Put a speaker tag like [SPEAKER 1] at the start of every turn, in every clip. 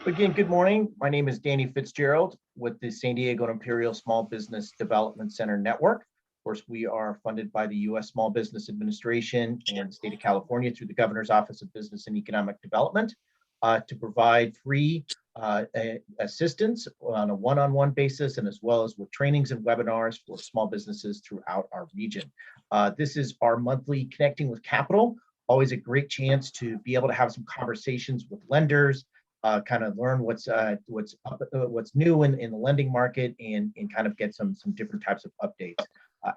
[SPEAKER 1] Again, good morning. My name is Danny Fitzgerald with the San Diego Imperial Small Business Development Center Network. Of course, we are funded by the U.S. Small Business Administration and the state of California through the Governor's Office of Business and Economic Development to provide free assistance on a one-on-one basis, and as well as with trainings and webinars for small businesses throughout our region. This is our monthly Connecting with Capital, always a great chance to be able to have some conversations with lenders, kind of learn what's new in the lending market, and kind of get some different types of updates.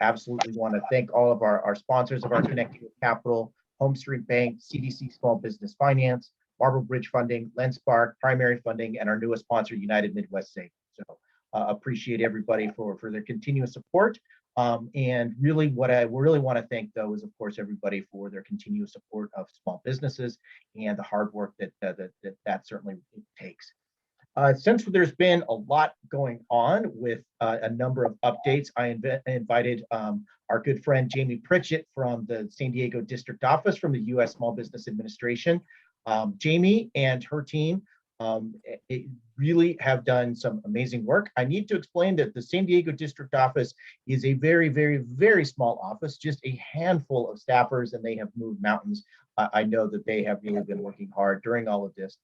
[SPEAKER 1] Absolutely want to thank all of our sponsors of our Connecting with Capital: Home Street Bank, CDC Small Business Finance, Marble Bridge Funding, LendSpark, Primary Funding, and our newest sponsor, United Midwest Savings. So appreciate everybody for their continuous support. And really what I really want to thank, though, is, of course, everybody for their continuous support of small businesses and the hard work that certainly takes. Since there's been a lot going on with a number of updates, I invited our good friend Jamie Pritchett from the San Diego District Office from the U.S. Small Business Administration. Jamie and her team really have done some amazing work. I need to explain that the San Diego District Office is a very, very, very small office, just a handful of staffers, and they have moved mountains. I know that they have really been working hard during all of this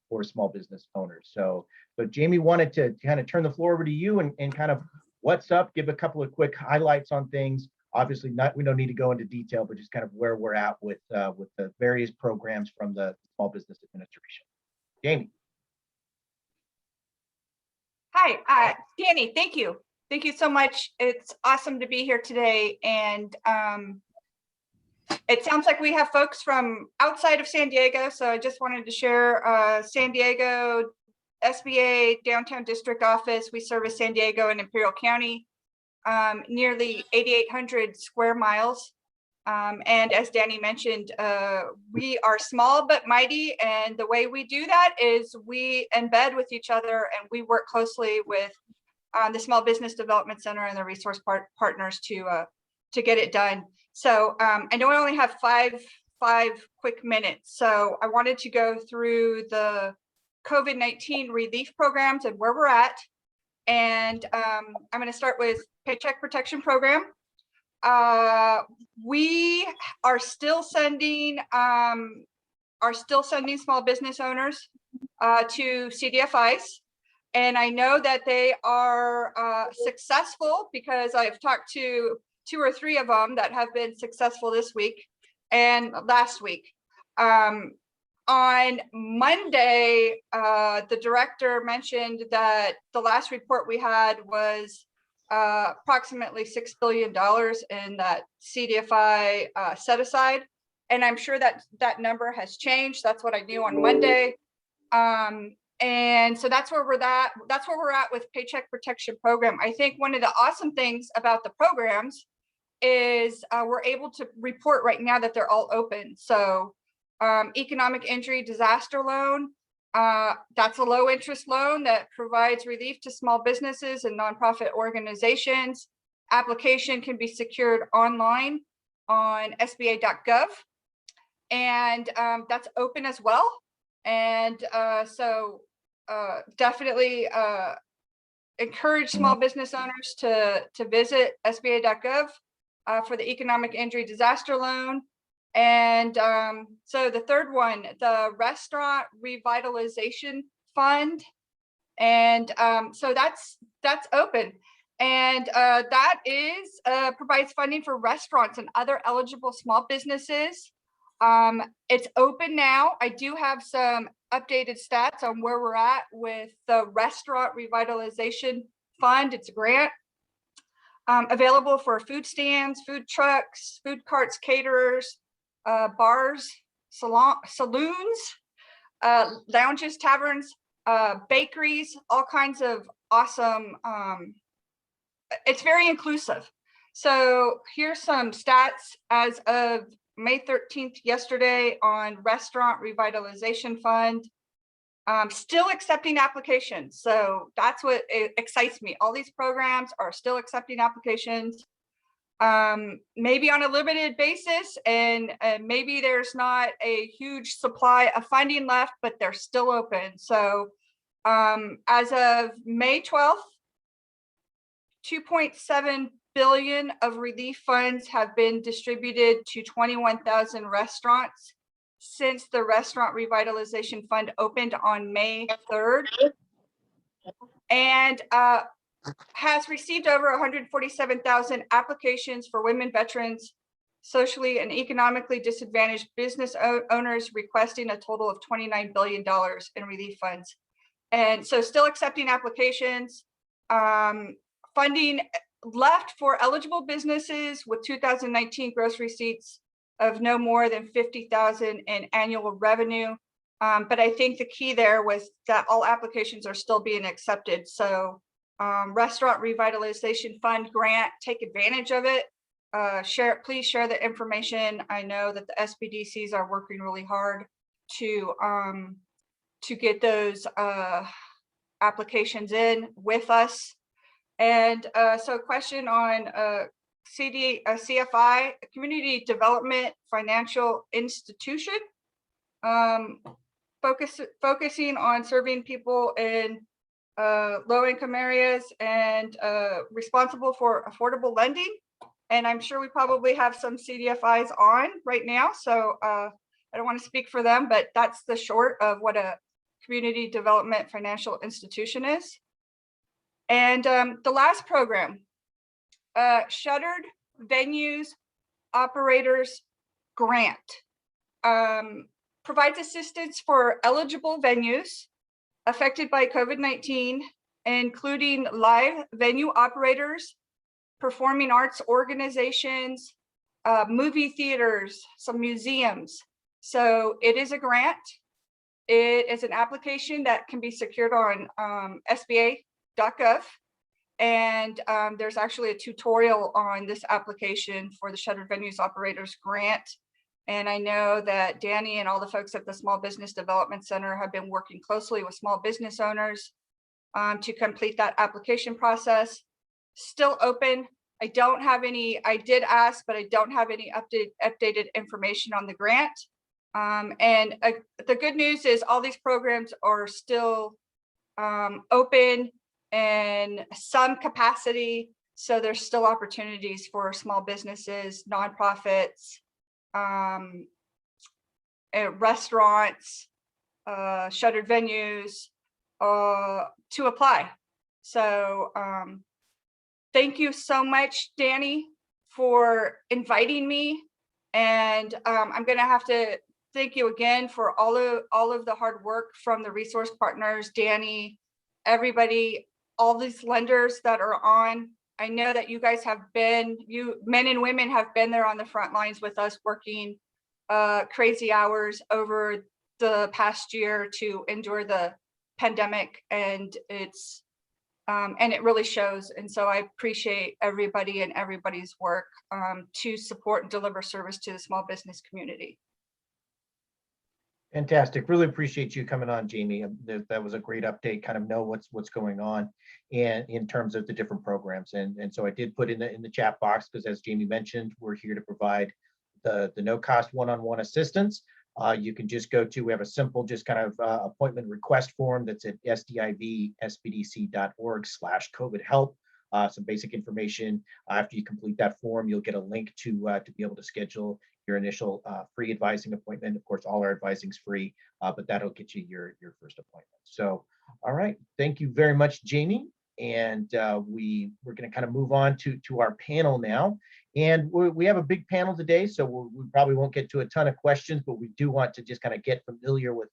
[SPEAKER 1] for small business owners. So Jamie, wanted to kind of turn the floor over to you and kind of what's up, give a couple of quick highlights on things. Obviously, we don't need to go into detail, but just kind of where we're at with the various programs from the Small Business Administration. Jamie.
[SPEAKER 2] Hi, Danny, thank you. Thank you so much. It's awesome to be here today. And it sounds like we have folks from outside of San Diego. So I just wanted to share San Diego SBA Downtown District Office. We service San Diego and Imperial County, nearly 8,800 square miles. And as Danny mentioned, we are small but mighty, and the way we do that is we embed with each other, and we work closely with the Small Business Development Center and the resource partners to get it done. So I know I only have five quick minutes, so I wanted to go through the COVID-19 relief programs and where we're at. And I'm going to start with Paycheck Protection Program. We are still sending small business owners to CDFIs, and I know that they are successful because I've talked to 2 or 3 of them that have been successful this week and last week. On Monday, the director mentioned that the last report we had was approximately $6 billion in that CDFI set aside. And I'm sure that that number has changed. That's what I knew on Monday. And so that's where we're at. That's where we're at with Paycheck Protection Program. I think one of the awesome things about the programs is we're able to report right now that they're all open. So economic injury disaster loan, that's a low interest loan that provides relief to small businesses and nonprofit organizations. Application can be secured online on SBA.gov, and that's open as well. And so definitely encourage small business owners to visit SBA.gov for the economic injury disaster loan. And so the third one, the Restaurant Revitalization Fund. And so that's open. And that is provides funding for restaurants and other eligible small businesses. It's open now. I do have some updated stats on where we're at with the Restaurant Revitalization Fund. It's a grant available for food stands, food trucks, food carts, caterers, bars, saloons, lounges, taverns, bakeries, all kinds of awesome. It's very inclusive. So here's some stats as of May 13th, yesterday, on Restaurant Revitalization Fund. Still accepting applications. So that's what excites me. All these programs are still accepting applications. Maybe on a limited basis, and maybe there's not a huge supply of funding left, but they're still open. So As of May 12th, 2.7 billion of relief funds have been distributed to 21,000 restaurants since the Restaurant Revitalization Fund opened on May 3rd, and has received over 147,000 applications for women, veterans, socially and economically disadvantaged business owners, requesting a total of $29 billion in relief funds. And so still accepting applications. Funding left for eligible businesses with 2019 gross receipts of no more than 50,000 in annual revenue. But I think the key there was that all applications are still being accepted. So Restaurant Revitalization Fund grant, take advantage of it. Please share the information. I know that the SBDCs are working really hard to get those applications in with us. And so a question on CFI, Community Development Financial Institution, focusing on serving people in low-income areas and responsible for affordable lending. And I'm sure we probably have some CDFIs on right now, so I don't want to speak for them, but that's the short of what a Community Development Financial Institution is. And the last program, Shuttered Venues Operators Grant, provides assistance for eligible venues affected by COVID-19, including live venue operators, performing arts organizations, movie theaters, some museums. So it is a grant. It is an application that can be secured on SBA.gov. And there's actually a tutorial on this application for the Shuttered Venues Operators Grant. And I know that Danny and all the folks at the Small Business Development Center have been working closely with small business owners to complete that application process. Still open. I did ask, but I don't have any updated information on the grant. And the good news is all these programs are still open in some capacity. So there's still opportunities for small businesses, nonprofits, restaurants, shuttered venues to apply. So thank you so much, Danny, for inviting me. And I'm going to have to thank you again for all of the hard work from the resource partners, Danny, everybody, all these lenders that are on. I know that you guys have been, men and women have been there on the front lines with us, working crazy hours over the past year to endure the pandemic, and it really shows. And so I appreciate everybody and everybody's work to support and deliver service to the small business community.
[SPEAKER 1] Fantastic. Really appreciate you coming on, Jamie. That was a great update, kind of know what's going on and in terms of the different programs. And so I did put in the chat box, because as Jamie mentioned, we're here to provide the no cost one-on-one assistance. You can just go to, we have a simple just kind of appointment request form that's at sdivsbdc.org/COVID help. Some basic information. After you complete that form, you'll get a link to be able to schedule your initial free advising appointment. Of course, all our advising is free, but that'll get you your first appointment. So, all right, thank you very much, Jamie. And we're going to kind of move on to our panel now. And we have a big panel today, so we probably won't get to a ton of questions, but we do want to just kind of get familiar with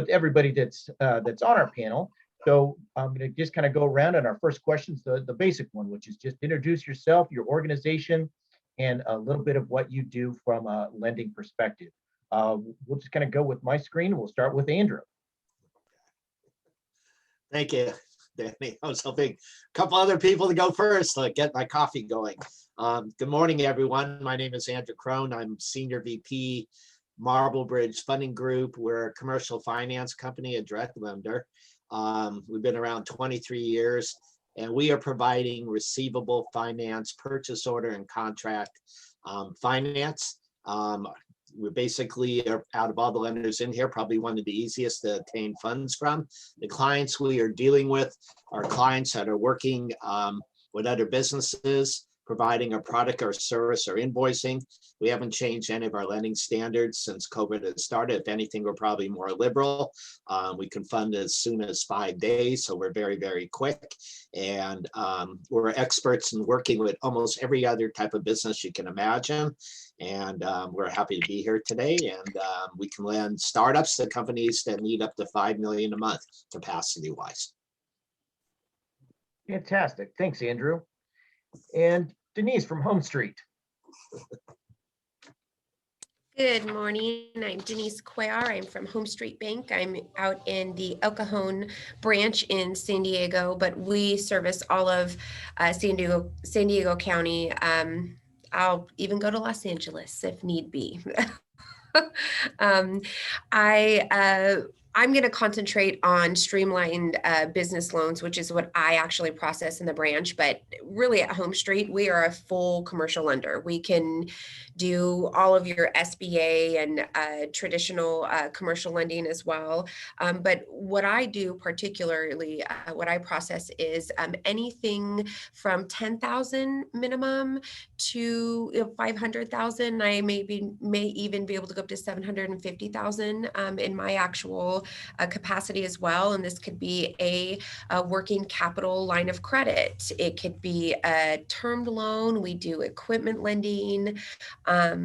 [SPEAKER 1] everybody that's on our panel. So I'm going to just kind of go around, and our first question is the basic one, which is just introduce yourself, your organization, and a little bit of what you do from a lending perspective. We'll just kind of go with my screen. We'll start with Andrew.
[SPEAKER 3] Thank you, Danny. I was hoping a couple other people to go first to get my coffee going. Good morning, everyone. My name is Andrew Crone. I'm Senior VP, Marble Bridge Funding Group. We're a commercial finance company, a direct lender. We've been around 23 years. And we are providing receivable finance, purchase order, and contract finance. we basically are, out of all the lenders in here, probably one of the easiest to obtain funds from. The clients we are dealing with are clients that are working with other businesses, providing a product or service or invoicing. We haven't changed any of our lending standards since COVID has started. If anything, we're probably more liberal. We can fund as soon as 5 days, so we're very, very quick. And we're experts in working with almost every other type of business you can imagine. And we're happy to be here today. And we can lend startups to companies that need up to 5 million a month capacity-wise.
[SPEAKER 1] Fantastic. Thanks, Andrew. And Denise from Home Street.
[SPEAKER 4] Good morning. I'm Denise Cuellar. I'm from Home Street Bank. I'm out in the El Cajon branch in San Diego, but we service all of San Diego County. I'll even go to Los Angeles if need be. I'm going to concentrate on streamlined business loans, which is what I actually process in the branch. But really at Home Street, we are a full commercial lender. We can do all of your SBA and traditional commercial lending as well. But what I do particularly, what I process is anything from 10,000 minimum to 500,000. I may even be able to go up to 750,000 in my actual capacity as well. And this could be a working capital line of credit. It could be a termed loan. We do equipment lending, a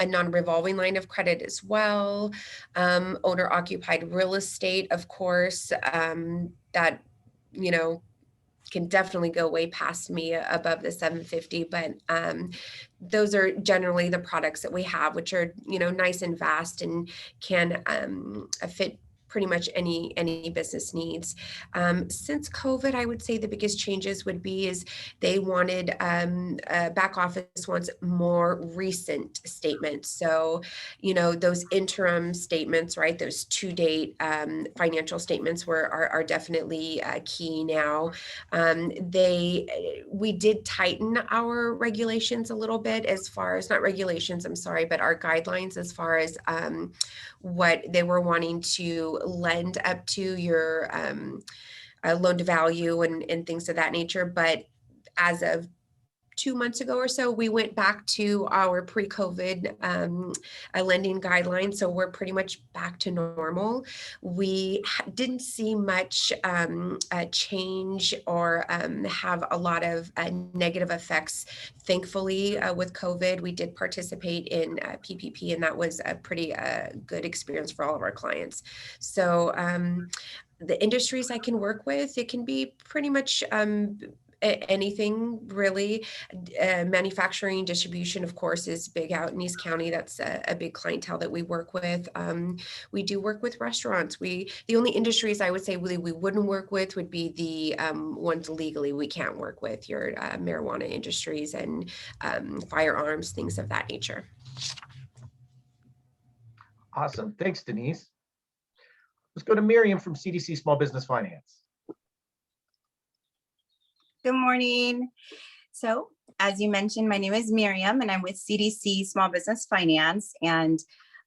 [SPEAKER 4] non-revolving line of credit as well, owner-occupied real estate, of course, that, can definitely go way past me above the 750, but those are generally the products that we have, which are, nice and vast and can fit pretty much any business needs. Since COVID, I would say the biggest changes would be is they wanted back office wants more recent statements. So, those interim statements, right? Those to-date financial statements are definitely key now. We did tighten our regulations a little bit as far as, not regulations, I'm sorry, but our guidelines as far as what they were wanting to lend up to your loan to value and things of that nature. But as of 2 months ago or so, we went back to our pre-COVID lending guidelines. So we're pretty much back to normal. We didn't see much change or have a lot of negative effects. Thankfully, with COVID, we did participate in PPP, and that was a pretty good experience for all of our clients. So the industries I can work with, it can be pretty much anything really. Manufacturing, distribution, of course, is big out in East County. That's a big clientele that we work with. We do work with restaurants. The only industries I would say we wouldn't work with would be the ones legally we can't work with, your marijuana industries and firearms, things of that nature.
[SPEAKER 1] Awesome. Thanks, Denise. Let's go to Miriam from CDC Small Business Finance.
[SPEAKER 5] Good morning. So, as you mentioned, my name is Miriam and I'm with CDC Small Business Finance. And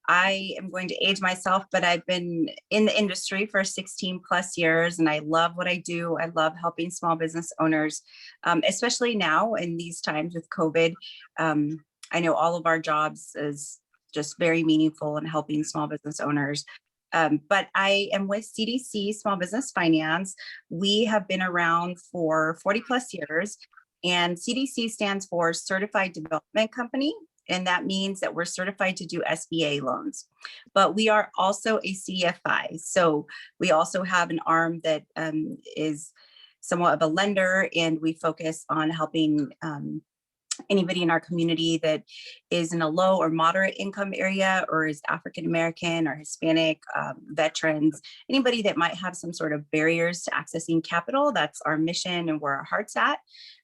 [SPEAKER 5] I am going to age myself, but I've been in the industry for 16 plus years and I love what I do. I love helping small business owners, especially now in these times with COVID. I know all of our jobs is just very meaningful in helping small business owners. But I am with CDC Small Business Finance. We have been around for 40 plus years, and CDC stands for Certified Development Company. And that means that we're certified to do SBA loans, but we are also a CDFI. So we also have an arm that is somewhat of a lender, and we focus on helping anybody in our community that is in a low or moderate income area or is African-American or Hispanic, veterans, anybody that might have some sort of barriers to accessing capital. That's our mission and where our heart's at.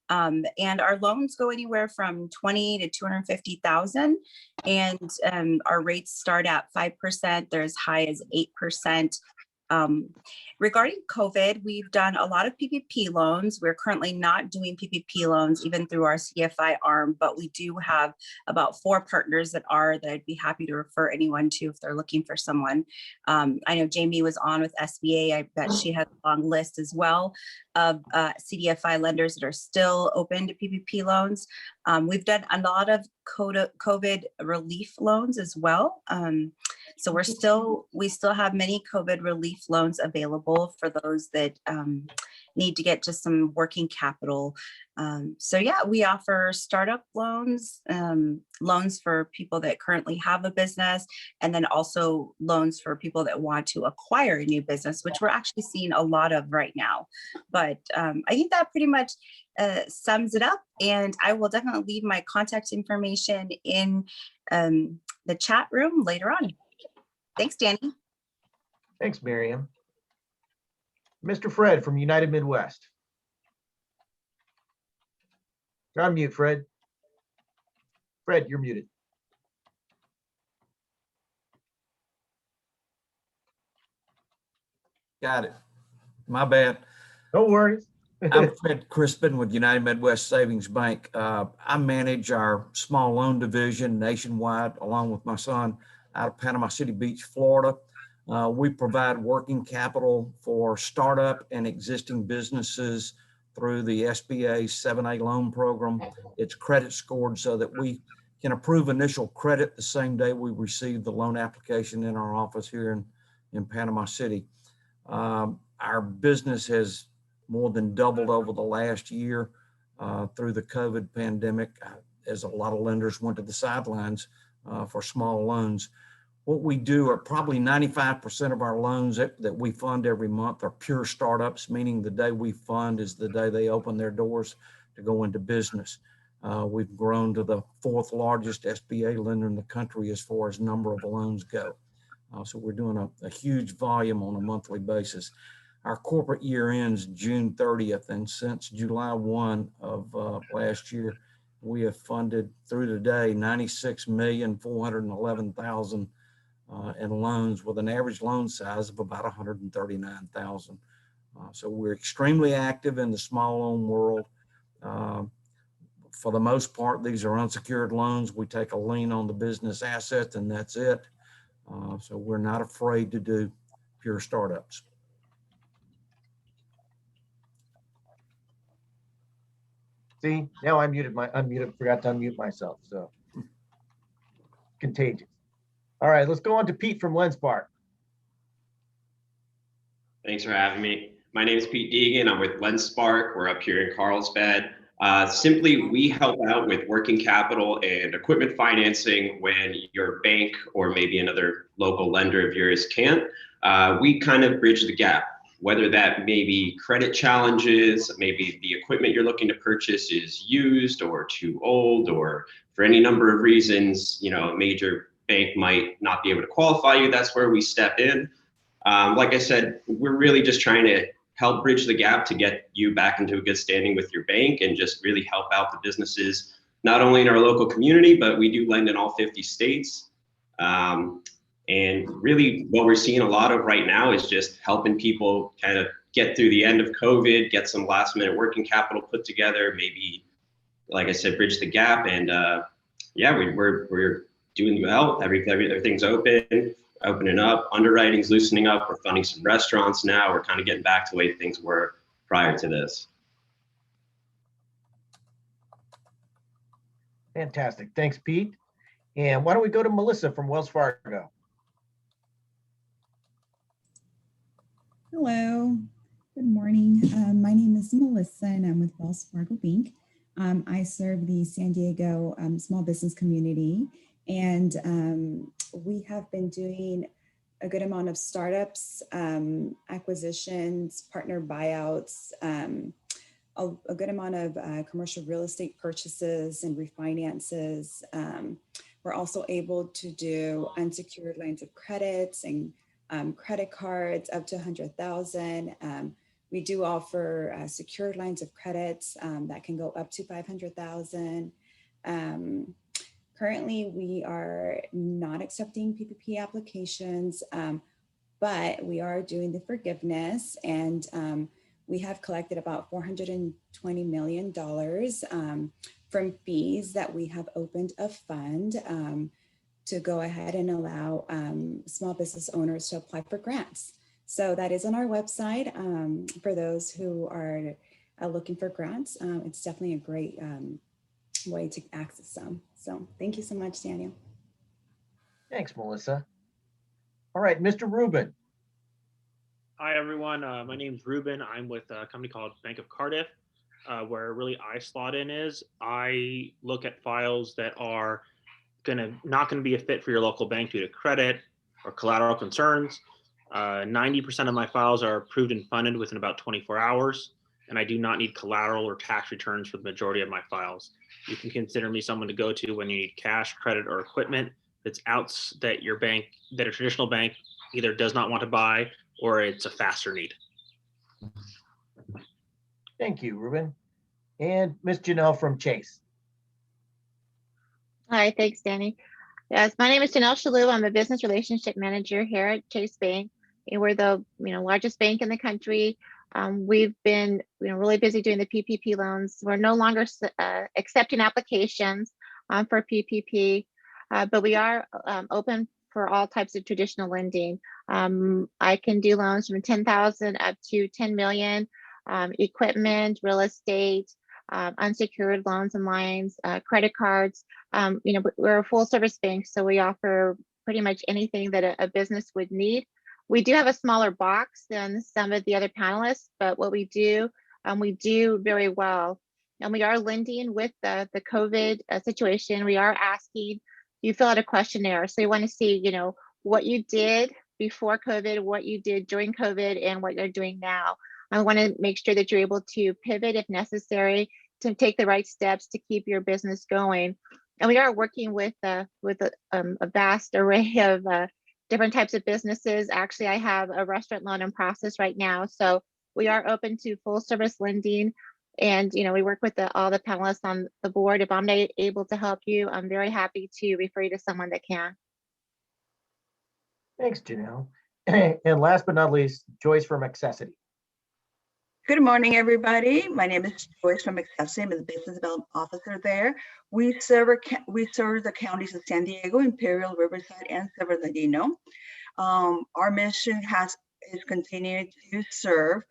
[SPEAKER 5] And our loans go anywhere from 20 to 250,000. And our rates start at 5%. They're as high as 8%. Regarding COVID, we've done a lot of PPP loans. We're currently not doing PPP loans even through our CDFI arm, but we do have about 4 partners that I'd be happy to refer anyone to if they're looking for someone. I know Jamie was on with SBA. I bet she has a long list as well of CDFI lenders that are still open to PPP loans. We've done a lot of COVID relief loans as well. So we still have many COVID relief loans available for those that need to get just some working capital. So yeah, we offer startup loans, loans for people that currently have a business, and then also loans for people that want to acquire a new business, which we're actually seeing a lot of right now. But I think that pretty much sums it up, and I will definitely leave my contact information in the chat room later on. Thanks, Danny.
[SPEAKER 1] Thanks, Miriam. Mr. Fred from United Midwest. You're on mute, Fred. Fred, you're muted.
[SPEAKER 6] Got it. My bad.
[SPEAKER 1] No worries.
[SPEAKER 6] I'm Fred Crispin with United Midwest Savings Bank. I manage our small loan division nationwide, along with my son, out of Panama City Beach, Florida. We provide working capital for startup and existing businesses through the SBA 7A loan program. It's credit scored so that we can approve initial credit the same day we receive the loan application in our office here in Panama City. Our business has more than doubled over the last year through the COVID pandemic, as a lot of lenders went to the sidelines for small loans. What we do are probably 95% of our loans that we fund every month are pure startups, meaning the day we fund is the day they open their doors to go into business. We've grown to the 4th largest SBA lender in the country as far as number of loans go. So we're doing a huge volume on a monthly basis. Our corporate year ends June 30th, and since July 1 of last year, we have funded through today 96,411,000 in loans with an average loan size of about 139,000. So we're extremely active in the small loan world. For the most part, these are unsecured loans. We take a lien on the business assets, and that's it. So we're not afraid to do pure startups.
[SPEAKER 1] See, now I'm muted. Forgot to unmute myself. So contagious. All right, let's go on to Pete from Lenspark.
[SPEAKER 7] Thanks for having me. My name is Pete Deegan. I'm with Lenspark. We're up here in Carlsbad. Simply, we help out with working capital and equipment financing when your bank or maybe another local lender of yours can't. We kind of bridge the gap, whether that may be credit challenges, maybe the equipment you're looking to purchase is used or too old, or for any number of reasons, you know, a major bank might not be able to qualify you. That's where we step in. Like I said, we're really just trying to help bridge the gap to get you back into a good standing with your bank and just really help out the businesses, not only in our local community, but we do lend in all 50 states. And really what we're seeing a lot of right now is just helping people kind of get through the end of COVID, get some last minute working capital put together, maybe, like I said, bridge the gap. And yeah, we're doing well. Everything's opening up, underwriting's loosening up. We're funding some restaurants now. We're kind of getting back to the way things were prior to this.
[SPEAKER 1] Fantastic. Thanks, Pete. And why don't we go to Melissa from Wells Fargo?
[SPEAKER 8] Hello, good morning. My name is Melissa and I'm with Wells Fargo Bank. I serve the San Diego small business community, and we have been doing a good amount of startups, acquisitions, partner buyouts, a good amount of commercial real estate purchases and refinances. We're also able to do unsecured lines of credits and credit cards up to 100,000. We do offer secured lines of credits that can go up to 500,000. Currently, we are not accepting PPP applications. but we are doing the forgiveness, and we have collected about $420 million from fees that we have opened a fund to go ahead and allow small business owners to apply for grants. So that is on our website for those who are looking for grants. It's definitely a great way to access them. So thank you so much, Daniel.
[SPEAKER 1] Thanks, Melissa. All right, Mr. Rubin.
[SPEAKER 9] Hi, everyone. My name is Ruben. I'm with a company called Bank of Cardiff, where really I slot in is. I look at files that are not gonna be a fit for your local bank due to credit or collateral concerns. 90% of my files are approved and funded within about 24 hours, and I do not need collateral or tax returns for the majority of my files. You can consider me someone to go to when you need cash, credit, or equipment that's out that your bank, that a traditional bank either does not want to buy or it's a faster need.
[SPEAKER 1] Thank you, Ruben. And Miss Janelle from Chase.
[SPEAKER 10] Hi, thanks, Danny. Yes, my name is Janelle Shalou. I'm a business relationship manager here at Chase Bank. And we're the largest bank in the country. We've been really busy doing the PPP loans. We're no longer accepting applications for PPP, but we are open for all types of traditional lending. I can do loans from 10,000 up to 10 million, equipment, real estate, unsecured loans and lines, credit cards. We're a full service bank, so we offer pretty much anything that a business would need. We do have a smaller box than some of the other panelists, but what we do very well. And we are lending with the COVID situation. We are asking you fill out a questionnaire. So we want to see, what you did before COVID, what you did during COVID, and what you're doing now. I want to make sure that you're able to pivot if necessary to take the right steps to keep your business going. And we are working with a vast array of different types of businesses. Actually, I have a restaurant loan in process right now. So we are open to full service lending. And, we work with all the panelists on the board. If I'm not able to help you, I'm very happy to refer you to someone that can.
[SPEAKER 1] Thanks, Janelle. And last but not least, Joyce from Accessity.
[SPEAKER 11] Good morning, everybody. My name is Joyce from Accessity. I'm the business development officer there. We serve the counties of San Diego, Imperial, Riverside, and San Bernardino. Our mission is continuing to serve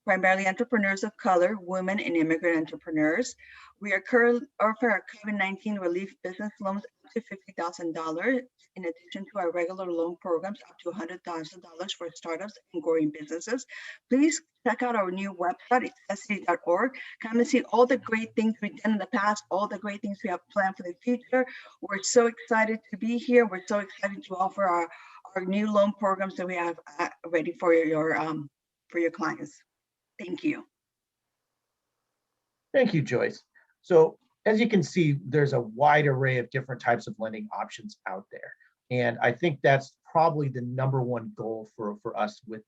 [SPEAKER 11] primarily entrepreneurs of color, women, and immigrant entrepreneurs. We are currently offering our COVID-19 relief business loans up to $50,000, in addition to our regular loan programs up to $100,000 for startups and growing businesses. Please check out our new website, accessity.org. Come and see all the great things we've done in the past, all the great things we have planned for the future. We're so excited to be here. We're so excited to offer our new loan programs that we have ready for your clients. Thank you.
[SPEAKER 1] Thank you, Joyce. So as you can see, there's a wide array of different types of lending options out there. And I think that's probably the number one goal for us with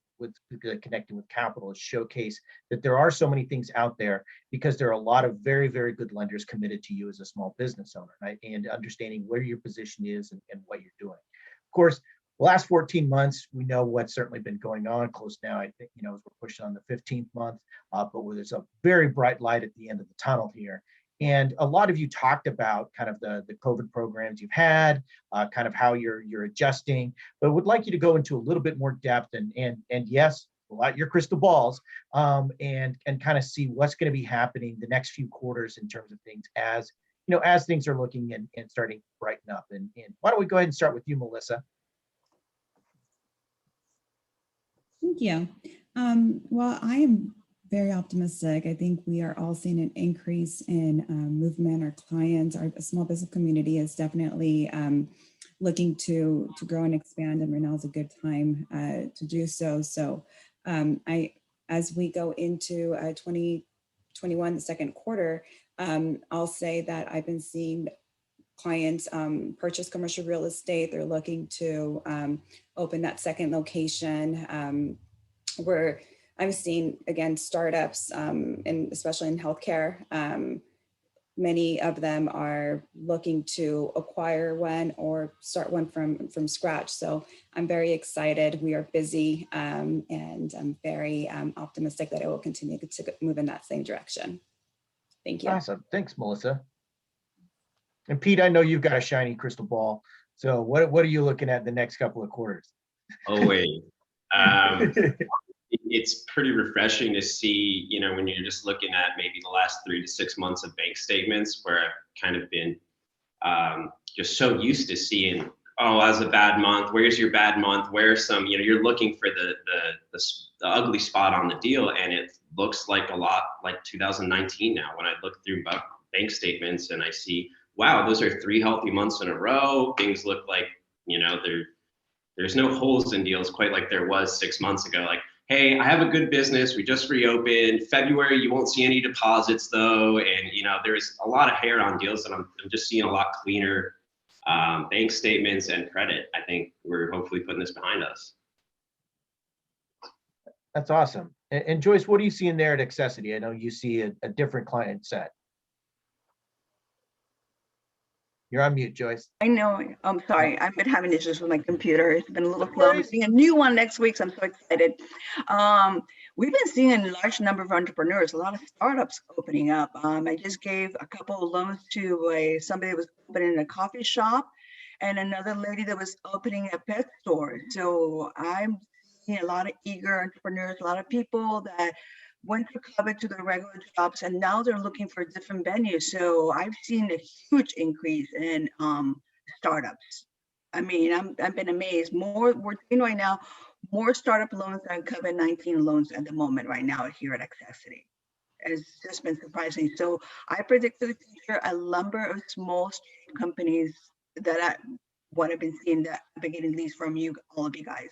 [SPEAKER 1] connecting with capital, is showcase that there are so many things out there, because there are a lot of very, very good lenders committed to you as a small business owner, right? And understanding where your position is and what you're doing. Of course, the last 14 months, we know what's certainly been going on. Close now, I think, as we're pushing on the 15th month, but there's a very bright light at the end of the tunnel here. And a lot of you talked about kind of the COVID programs you've had, kind of how you're adjusting, but would like you to go into a little bit more depth and yes, pull out your crystal balls and kind of see what's going to be happening the next few quarters in terms of things as things are looking and starting to brighten up. And why don't we go ahead and start with you, Melissa?
[SPEAKER 8] Thank you. Well, I am very optimistic. I think we are all seeing an increase in movement. Our clients, our small business community is definitely looking to grow and expand, and right now is a good time to do so. So as we go into 2021, the second quarter, I'll say that I've been seeing clients purchase commercial real estate. They're looking to open that second location. Where I'm seeing, again, startups, and especially in healthcare, many of them are looking to acquire one or start one from scratch. So I'm very excited. We are busy, and I'm very optimistic that it will continue to move in that same direction. Thank you.
[SPEAKER 1] Awesome. Thanks, Melissa. And Pete, I know you've got a shiny crystal ball. So what are you looking at the next couple of quarters?
[SPEAKER 7] Oh, wait. It's pretty refreshing to see, you know, when you're just looking at maybe the last 3 to 6 months of bank statements, where I've kind of been just so used to seeing, oh, that was a bad month. Where's your bad month? Where's some, you know, you're looking for the ugly spot on the deal, and it looks like a lot like 2019 now. When I look through bank statements and I see, wow, those are 3 healthy months in a row. Things look like, you know, there's no holes in deals quite like there was 6 months ago. Like, hey, I have a good business. We just reopened. February, you won't see any deposits though. And, you know, there's a lot of hair on deals that I'm just seeing a lot cleaner bank statements and credit. I think we're hopefully putting this behind us.
[SPEAKER 1] That's awesome. And Joyce, what do you see in there at Accessity? I know you see a different client set. You're on mute, Joyce.
[SPEAKER 11] I know. I'm sorry. I've been having issues with my computer. It's been a little slow. I'm seeing a new one next week, so I'm so excited. We've been seeing a large number of entrepreneurs, a lot of startups opening up. I just gave a couple of loans to somebody that was opening a coffee shop, and another lady that was opening a pet store. So I'm seeing a lot of eager entrepreneurs, a lot of people that went through COVID to their regular jobs, and now they're looking for different venues. So I've seen a huge increase in startups. I mean, I've been amazed. We're seeing right now more startup loans than COVID-19 loans at the moment right now here at Accessity. It's just been surprising. So I predict for the future a number of small companies that what I've been seeing, that I've been getting leads from you, all of you guys.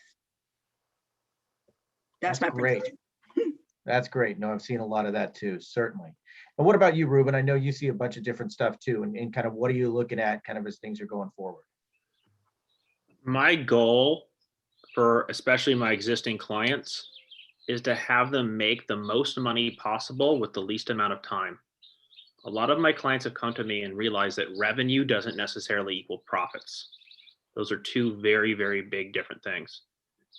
[SPEAKER 11] That's my
[SPEAKER 1] great.
[SPEAKER 11] prediction.
[SPEAKER 1] That's great. No, I've seen a lot of that too, certainly. And what about you, Ruben? I know you see a bunch of different stuff too, and kind of what are you looking at kind of as things are going forward?
[SPEAKER 9] My goal for especially my existing clients is to have them make the most money possible with the least amount of time. A lot of my clients have come to me and realized that revenue doesn't necessarily equal profits. Those are two very, very big different things.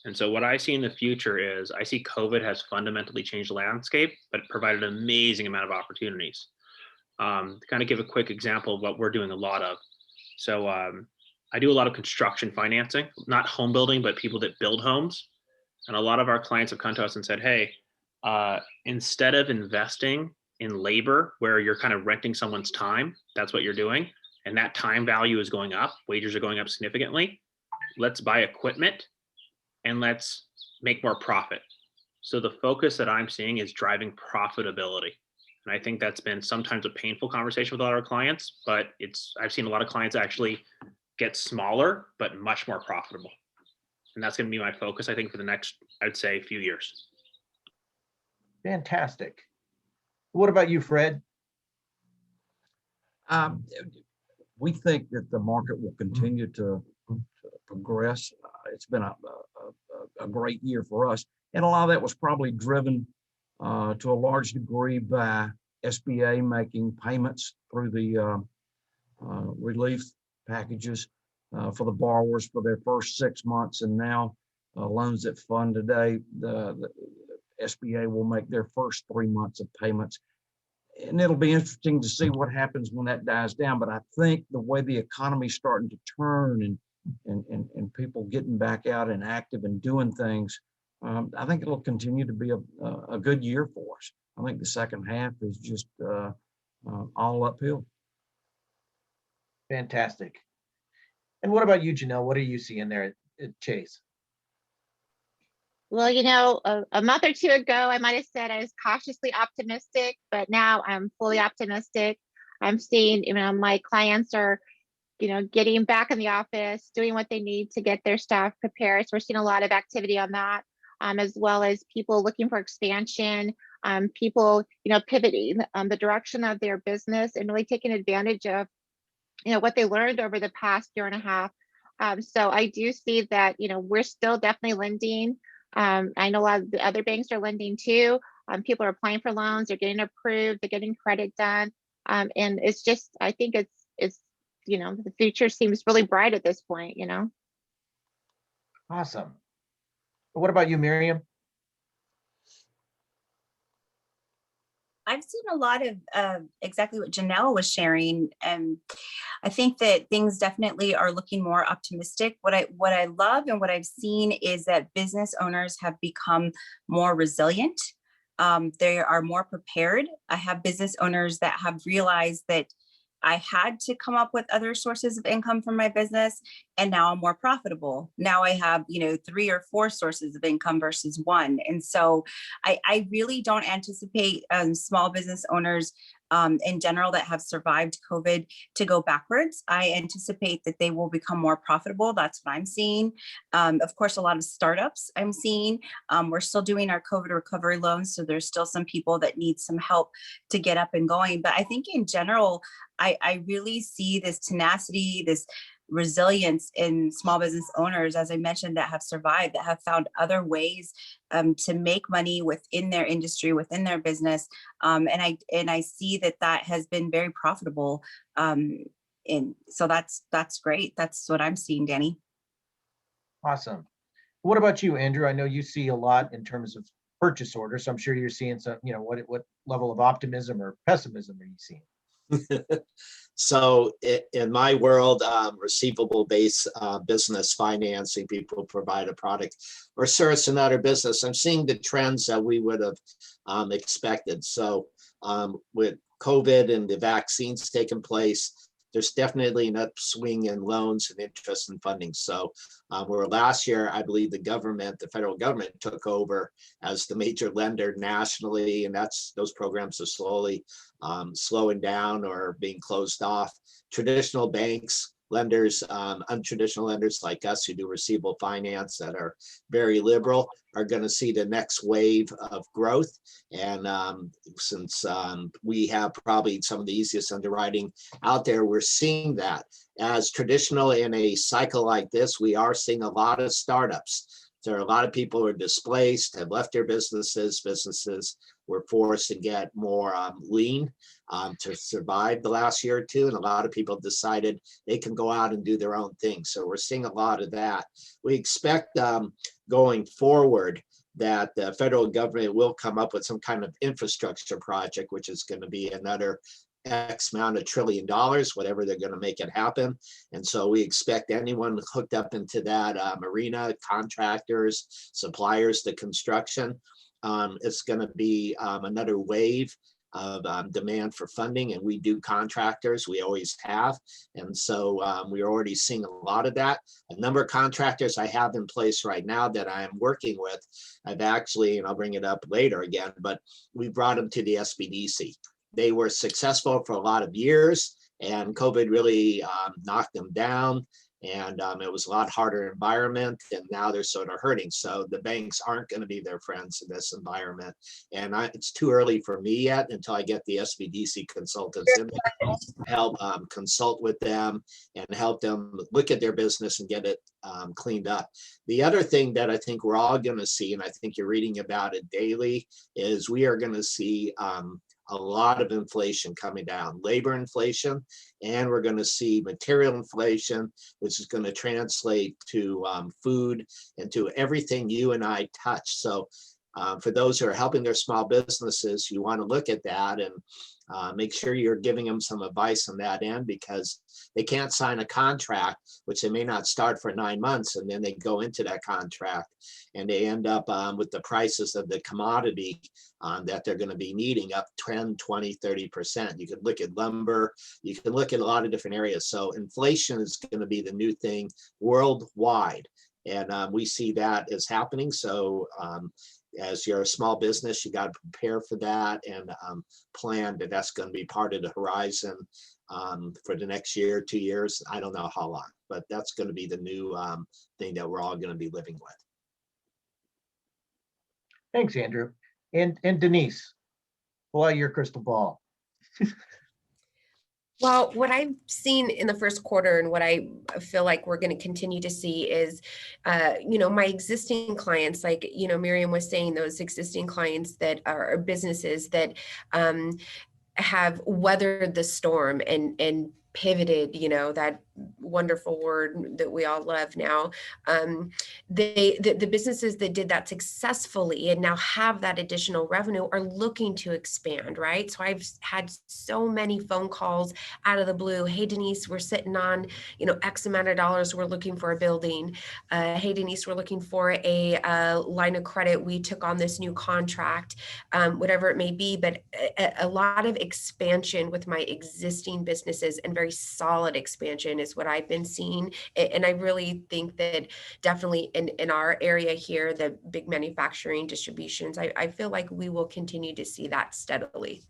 [SPEAKER 9] And so what I see in the future is I see COVID has fundamentally changed the landscape, but provided an amazing amount of opportunities. To kind of give a quick example of what we're doing a lot of. So I do a lot of construction financing, not home building, but people that build homes. And a lot of our clients have come to us and said, hey, instead of investing in labor where you're kind of renting someone's time, that's what you're doing, and that time value is going up, wages are going up significantly, let's buy equipment and let's make more profit. So the focus that I'm seeing is driving profitability. And I think that's been sometimes a painful conversation with a lot of our clients, but I've seen a lot of clients actually get smaller, but much more profitable. And that's going to be my focus, I think, for the next, I'd say, few years.
[SPEAKER 1] Fantastic. What about you, Fred?
[SPEAKER 6] We think that the market will continue to progress. It's been a great year for us. And a lot of that was probably driven to a large degree by SBA making payments through the relief packages for the borrowers for their first 6 months. And now loans that fund today, the SBA will make their first 3 months of payments. And it'll be interesting to see what happens when that dies down. But I think the way the economy's starting to turn and people getting back out and active and doing things, I think it'll continue to be a good year for us. I think the second half is just all uphill.
[SPEAKER 1] Fantastic. And what about you, Janelle? What are you seeing there at Chase?
[SPEAKER 10] Well, you know, a month or two ago, I might have said I was cautiously optimistic, but now I'm fully optimistic. I'm seeing, you know, my clients are, you know, getting back in the office, doing what they need to get their staff prepared. So we're seeing a lot of activity on that, as well as people looking for expansion, people, you know, pivoting the direction of their business and really taking advantage of, you know, what they learned over the past year and a half. So I do see that, you know, we're still definitely lending. I know a lot of the other banks are lending too. People are applying for loans, they're getting approved, they're getting credit done. And it's just, I think it's, the future seems really bright at this point,
[SPEAKER 1] Awesome. What about you, Miriam?
[SPEAKER 5] I've seen a lot of exactly what Janelle was sharing, and I think that things definitely are looking more optimistic. What I love and what I've seen is that business owners have become more resilient. They are more prepared. I have business owners that have realized that I had to come up with other sources of income from my business, and now I'm more profitable. Now I have, 3 or 4 sources of income versus 1. And so I really don't anticipate small business owners in general that have survived COVID to go backwards. I anticipate that they will become more profitable. That's what I'm seeing. Of course, a lot of startups I'm seeing. We're still doing our COVID recovery loans, so there's still some people that need some help to get up and going. But I think in general, I really see this tenacity, this resilience in small business owners, as I mentioned, that have survived, that have found other ways to make money within their industry, within their business. And I see that has been very profitable. And so that's great. That's what I'm seeing, Danny.
[SPEAKER 1] Awesome. What about you, Andrew? I know you see a lot in terms of purchase orders. So I'm sure you're seeing some, what level of optimism or pessimism are you seeing?
[SPEAKER 3] So in my world, receivable-based business financing, people provide a product or service to another business. I'm seeing the trends that we would have expected. So with COVID and the vaccines taking place, there's definitely an upswing in loans and interest in funding. So where last year, I believe the federal government took over as the major lender nationally, and those programs are slowly slowing down or being closed off. Traditional banks, lenders, untraditional lenders like us who do receivable finance that are very liberal are going to see the next wave of growth. And since we have probably some of the easiest underwriting out there, we're seeing that. As traditional in a cycle like this, we are seeing a lot of startups. There are a lot of people who are displaced, have left their businesses. Businesses were forced to get more lean to survive the last year or two. And a lot of people decided they can go out and do their own thing. So we're seeing a lot of that. We expect going forward that the federal government will come up with some kind of infrastructure project, which is going to be another X amount of $1 trillion, whatever they're going to make it happen. And so we expect anyone hooked up into that arena, contractors, suppliers to construction, it's going to be another wave of demand for funding. And we do contractors, we always have. And so we're already seeing a lot of that. A number of contractors I have in place right now that I am working with, I've actually, and I'll bring it up later again, but we brought them to the SBDC. They were successful for a lot of years, and COVID really knocked them down. And it was a lot harder environment, and now they're sort of hurting. So the banks aren't going to be their friends in this environment. And it's too early for me yet until I get the SBDC consultants in there, help consult with them and help them look at their business and get it cleaned up. The other thing that I think we're all going to see, and I think you're reading about it daily, is we are going to see a lot of inflation coming down, labor inflation, and we're going to see material inflation, which is going to translate to food and to everything you and I touch. So for those who are helping their small businesses, you want to look at that and make sure you're giving them some advice on that end, because they can't sign a contract, which they may not start for 9 months, and then they go into that contract and they end up with the prices of the commodity that they're going to be needing up 10, 20, 30%. You can look at lumber, you can look at a lot of different areas. So inflation is going to be the new thing worldwide. And we see that is happening. So as you're a small business, you got to prepare for that and plan that that's going to be part of the horizon for the next year, 2 years. I don't know how long, but that's going to be the new thing that we're all going to be living with.
[SPEAKER 1] Thanks, Andrew. And Denise, pull out your crystal ball.
[SPEAKER 4] Well, what I've seen in the first quarter and what I feel like we're going to continue to see is, my existing clients, like, Miriam was saying, those existing clients that are businesses that have weathered the storm and pivoted, you know, that wonderful word that we all love now. The businesses that did that successfully and now have that additional revenue are looking to expand, right? So I've had so many phone calls out of the blue. Hey, Denise, we're sitting on, you know, X amount of dollars. We're looking for a building. Hey, Denise, we're looking for a line of credit. We took on this new contract, whatever it may be, but a lot of expansion with my existing businesses, and very solid expansion is what I've been seeing. And I really think that definitely in our area here, the big manufacturing distributions, I feel like we will continue to see that steadily.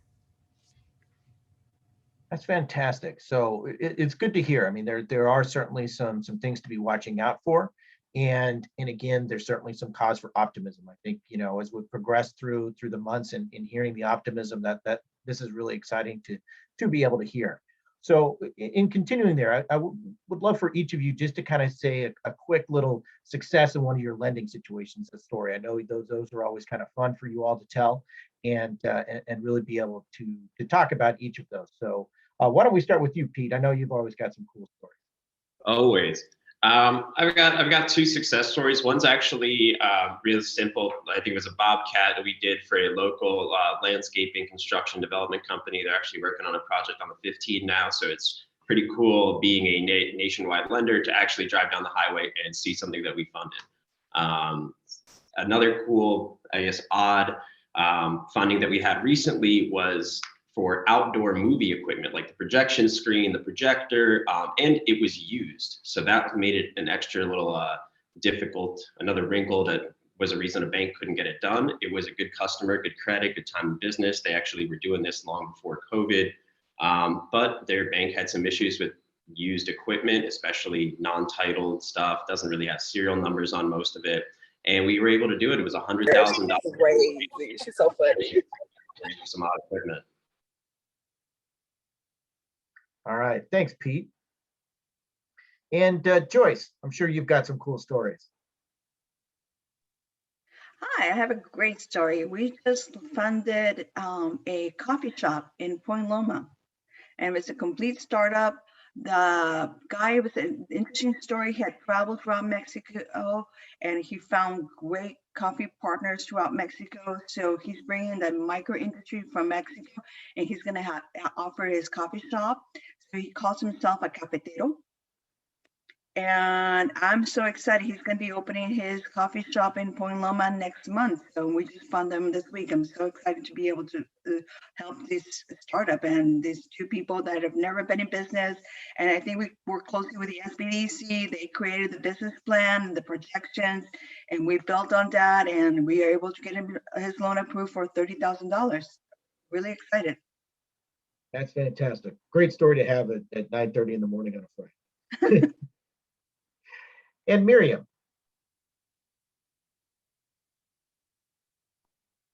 [SPEAKER 1] That's fantastic. So it's good to hear. I mean, there are certainly some things to be watching out for. And again, there's certainly some cause for optimism. I think, you know, as we progress through the months and hearing the optimism that this is really exciting to be able to hear. So in continuing there, I would love for each of you just to kind of say a quick little success in one of your lending situations, a story. I know those are always kind of fun for you all to tell and really be able to talk about each of those. So why don't we start with you, Pete? I know you've always got some cool stories.
[SPEAKER 7] Always. I've got two success stories. One's actually really simple. I think it was a Bobcat that we did for a local landscaping construction development company. They're actually working on a project on the 15 now, so it's pretty cool being a nationwide lender to actually drive down the highway and see something that we funded. Another cool, I guess, odd funding that we had recently was for outdoor movie equipment, like the projection screen, the projector, and it was used. So that made it an extra little difficult, another wrinkle that was a reason a bank couldn't get it done. It was a good customer, good credit, good time of business. They actually were doing this long before COVID, but their bank had some issues with used equipment, especially non-titled stuff, doesn't really have serial numbers on most of it. And we were able to do it. It was $100,000.
[SPEAKER 12] Crazy. She's so funny.
[SPEAKER 7] Some odd equipment.
[SPEAKER 1] All right, thanks, Pete. And Joyce, I'm sure you've got some cool stories.
[SPEAKER 11] Hi, I have a great story. We just funded a coffee shop in Point Loma, and it's a complete startup. The guy was an interesting story. He had traveled throughout Mexico, and he found great coffee partners throughout Mexico. So he's bringing the micro industry from Mexico, and he's going to offer his coffee shop. So he calls himself a cafetero. And I'm so excited. He's going to be opening his coffee shop in Point Loma next month. So we just funded him this week. I'm so excited to be able to help this startup and these two people that have never been in business. And I think we work closely with the SBDC. They created the business plan, the projections, and we built on that. And we are able to get him his loan approved for $30,000. Really excited.
[SPEAKER 1] That's fantastic. Great story to have at 9:30 in the morning on a Friday. And Miriam.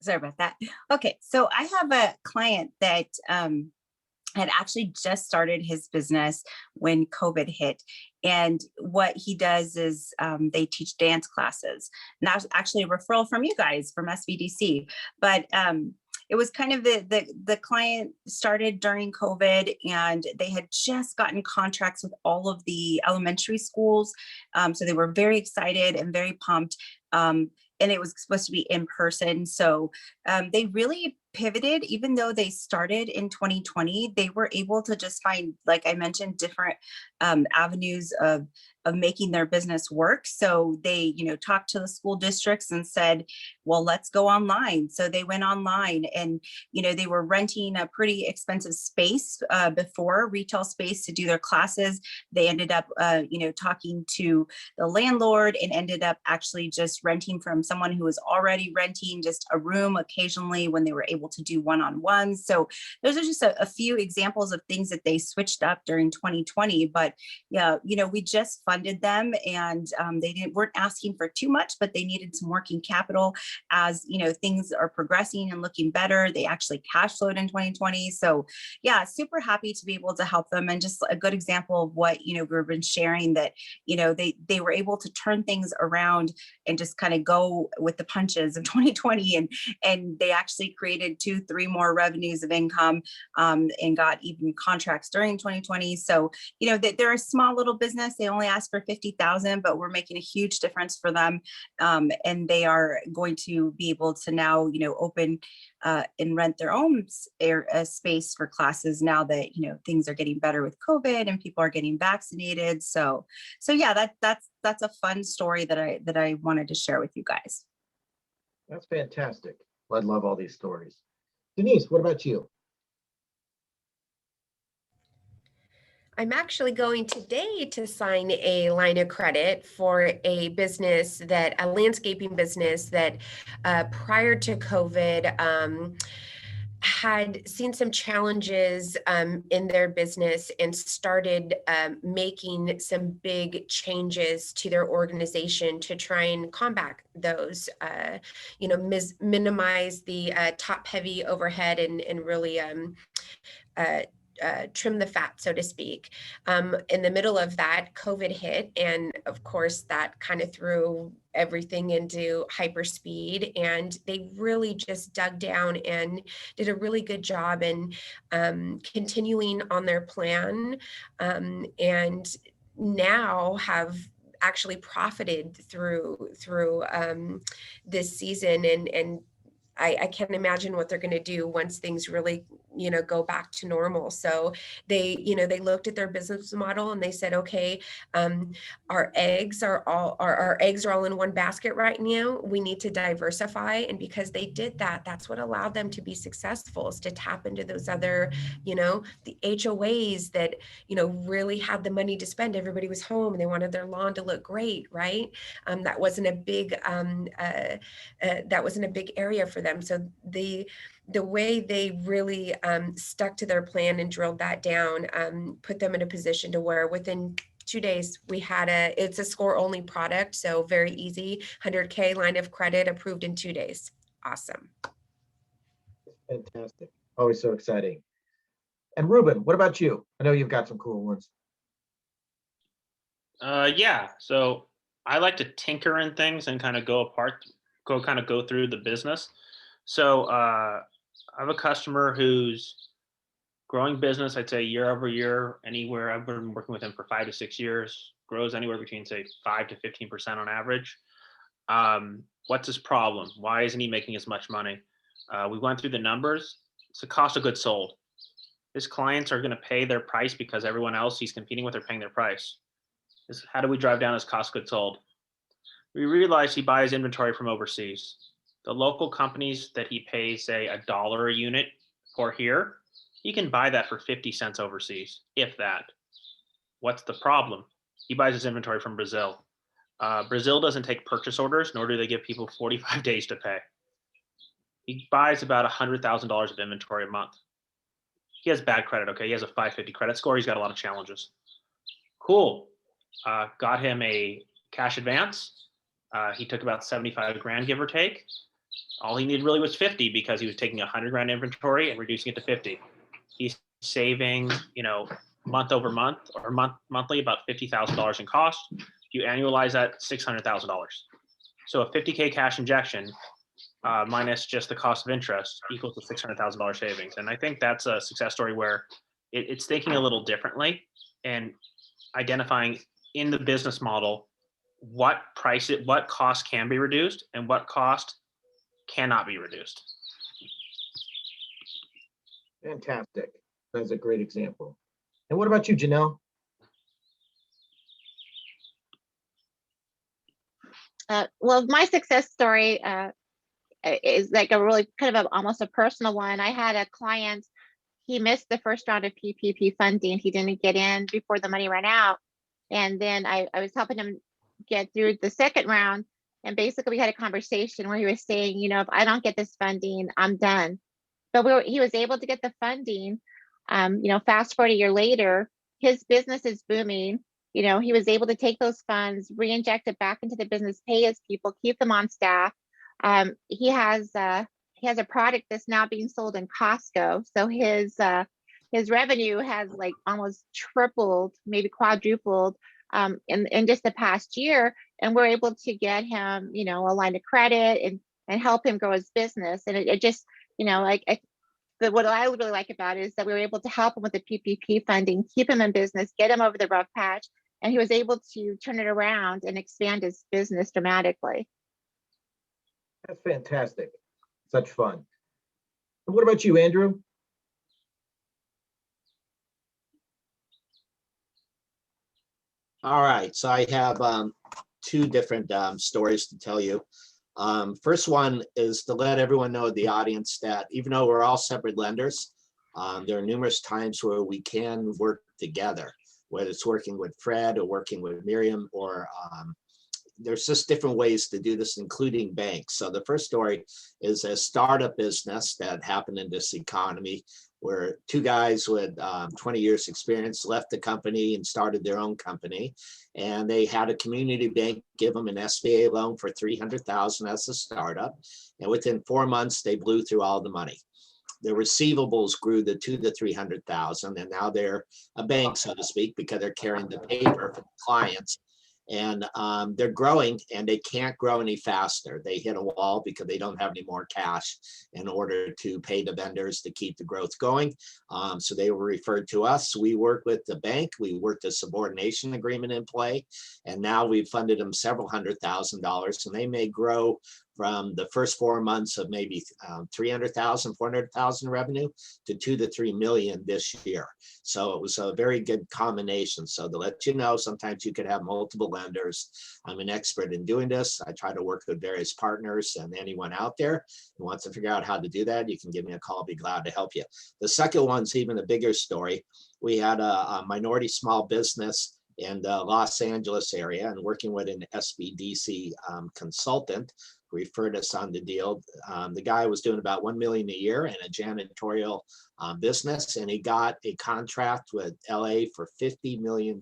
[SPEAKER 5] Sorry about that. Okay, so I have a client that had actually just started his business when COVID hit. And what he does is they teach dance classes. And that was actually a referral from you guys, from SBDC. But it was kind of the client started during COVID, and they had just gotten contracts with all of the elementary schools. So they were very excited and very pumped. And it was supposed to be in person. So they really pivoted. Even though they started in 2020, they were able to just find, like I mentioned, different avenues of making their business work. So they, talked to the school districts and said, well, let's go online. So they went online, and, they were renting a pretty expensive space before, retail space, to do their classes. They ended up, talking to the landlord and ended up actually just renting from someone who was already renting just a room occasionally when they were able to do one-on-ones. So those are just a few examples of things that they switched up during 2020. But yeah, we just funded them, and they weren't asking for too much, but they needed some working capital as things are progressing and looking better. They actually cash flowed in 2020. So yeah, super happy to be able to help them, and just a good example of what we've been sharing, that they were able to turn things around and just kind of go with the punches of 2020, and they actually created generated 2-3 more revenues of income and got even contracts during 2020. So, you know, they're a small little business. They only ask for 50,000, but we're making a huge difference for them. And they are going to be able to now, you know, open and rent their own space for classes now that, you know, things are getting better with COVID and people are getting vaccinated. So yeah, that's a fun story that I wanted to share with you guys.
[SPEAKER 1] That's fantastic. I love all these stories. Denise, what about you?
[SPEAKER 4] I'm actually going today to sign a line of credit for a business a landscaping business that prior to COVID had seen some challenges in their business and started making some big changes to their organization to try and combat those, you know, minimize the top heavy overhead and really trim the fat, so to speak. In the middle of that, COVID hit. And of course, that kind of threw everything into hyperspeed. And they really just dug down and did a really good job in continuing on their plan. And now have actually profited through this season, and I can't imagine what they're going to do once things really, you know, go back to normal. So they, you know, they looked at their business model and they said, okay, our eggs are all in one basket right now. We need to diversify. And because they did that, that's what allowed them to be successful, is to tap into those other, you know, the HOAs that, you know, really had the money to spend. Everybody was home and they wanted their lawn to look great, right? That wasn't a big area for them. So the way they really stuck to their plan and drilled that down put them in a position to where within 2 days we had it's a score only product. So very easy, 100K line of credit approved in 2 days. Awesome.
[SPEAKER 1] Fantastic. Always so exciting. And Ruben, what about you? I know you've got some cool ones.
[SPEAKER 9] Yeah, so I like to tinker in things and kind of go through the business. So I have a customer who's growing business, I'd say year over year, anywhere. I've been working with him for 5 to 6 years, grows anywhere between say 5 to 15% on average. What's his problem? Why isn't he making as much money? We went through the numbers. It's the cost of goods sold. His clients are going to pay their price because everyone else he's competing with are paying their price. How do we drive down his cost of goods sold? We realized he buys inventory from overseas. The local companies that he pays, say, $1 a unit for here, he can buy that for 50 cents overseas, if that. What's the problem? He buys his inventory from Brazil. Brazil doesn't take purchase orders, nor do they give people 45 days to pay. He buys about $100,000 of inventory a month. He has bad credit, okay? He has a 550 credit score. He's got a lot of challenges. Cool. Got him a cash advance. He took about 75 grand, give or take. All he needed really was 50 because he was taking 100 grand inventory and reducing it to 50. He's saving, you know, month over month or monthly about $50,000 in cost. If you annualize that, $600,000. So a 50K cash injection minus just the cost of interest equals to $600,000 savings. And I think that's a success story where it's thinking a little differently and identifying in the business model what cost can be reduced and what cost cannot be reduced.
[SPEAKER 1] Fantastic. That's a great example. And what about you, Janelle?
[SPEAKER 10] Well, my success story is like a really kind of almost a personal one. I had a client, he missed the first round of PPP funding. He didn't get in before the money ran out. And then I was helping him get through the second round. And basically we had a conversation where he was saying, you know, if I don't get this funding, I'm done. But he was able to get the funding. You know, fast forward a year later, his business is booming. You know, he was able to take those funds, reinject it back into the business, pay his people, keep them on staff. He has a product that's now being sold in Costco. So his revenue has like almost tripled, maybe quadrupled in just the past year. And we're able to get him, you know, a line of credit and help him grow his business. And it just what I really like about it is that we were able to help him with the PPP funding, keep him in business, get him over the rough patch, and he was able to turn it around and expand his business dramatically.
[SPEAKER 1] That's fantastic. Such fun. And what about you, Andrew?
[SPEAKER 3] All right, so I have two different stories to tell you. First one is to let everyone know, the audience, that even though we're all separate lenders, there are numerous times where we can work together, whether it's working with Fred or working with Miriam, or there's just different ways to do this, including banks. So the first story is a startup business that happened in this economy, where two guys with 20 years experience left the company and started their own company. And they had a community bank give them an SBA loan for $300,000 as a startup. And within 4 months, they blew through all the money. Their receivables grew to the 300,000, and now they're a bank, so to speak, because they're carrying the paper for the clients. And they're growing, and they can't grow any faster. They hit a wall because they don't have any more cash in order to pay the vendors to keep the growth going. So they were referred to us. We worked with the bank. We worked a subordination agreement in play, and now we've funded them several $100,000, and they may grow from the first 4 months of maybe 300,000, 400,000 revenue to 2 to 3 million this year. So it was a very good combination. So to let you know, sometimes you could have multiple lenders. I'm an expert in doing this. I try to work with various partners, and anyone out there who wants to figure out how to do that, you can give me a call. I'll be glad to help you. The second one's even a bigger story. We had a minority small business in the Los Angeles area, and working with an SBDC consultant referred us on the deal. The guy was doing about 1 million a year in a janitorial business, and he got a contract with LA for $50 million.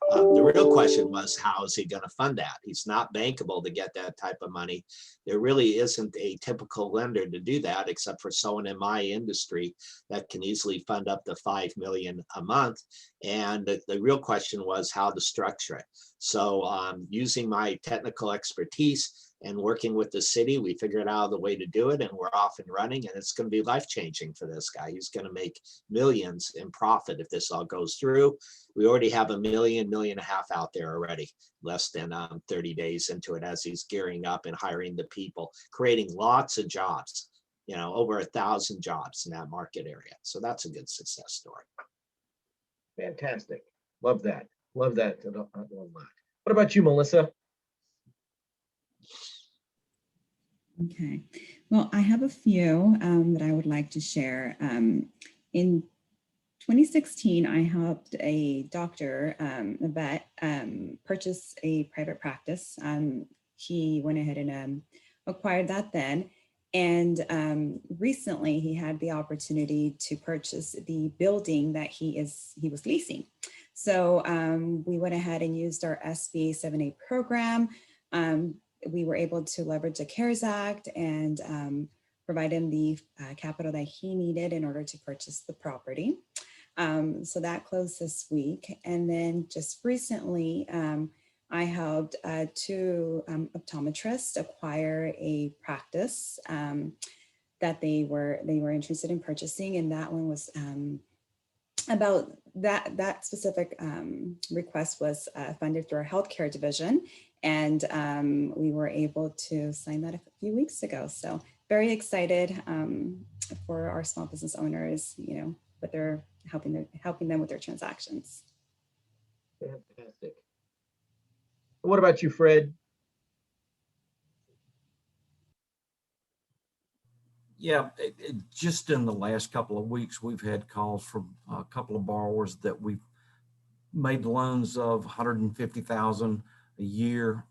[SPEAKER 3] The real question was, how is he going to fund that? He's not bankable to get that type of money. There really isn't a typical lender to do that, except for someone in my industry that can easily fund up to 5 million a month. And the real question was how to structure it. So using my technical expertise and working with the city, we figured out the way to do it, and we're off and running, and it's going to be life-changing for this guy. He's going to make millions in profit if this all goes through. We already have $1.5 million out there already, less than 30 days into it, as he's gearing up and hiring the people, creating lots of jobs, over 1,000 jobs in that market area. So that's a good success story.
[SPEAKER 1] Fantastic. Love that. Love that. What about you, Melissa?
[SPEAKER 8] Okay, well, I have a few that I would like to share. In 2016, I helped a doctor, a vet, purchase a private practice. He went ahead and acquired that then. And recently he had the opportunity to purchase the building that he was leasing. So we went ahead and used our SBA 7A program. We were able to leverage the CARES Act and provide him the capital that he needed in order to purchase the property. So that closed this week. And then just recently, I helped two optometrists acquire a practice that they were interested in purchasing, and that one was about that specific request was funded through our healthcare division, and we were able to sign that a few weeks ago. So very excited for our small business owners, but they're helping them with their transactions.
[SPEAKER 1] Fantastic. What about you, Fred?
[SPEAKER 6] Yeah, just in the last couple of weeks, we've had calls from a couple of borrowers that we've made loans of $150,000 a year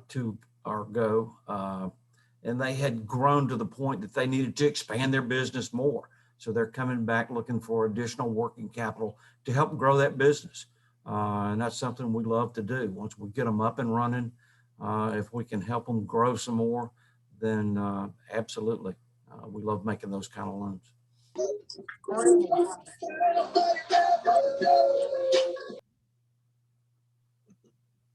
[SPEAKER 6] to our go, and they had grown to the point that they needed to expand their business more. So they're coming back looking for additional working capital to help grow that business. And that's something we love to do. Once we get them up and running, if we can help them grow some more, then absolutely. We love making those kind of loans.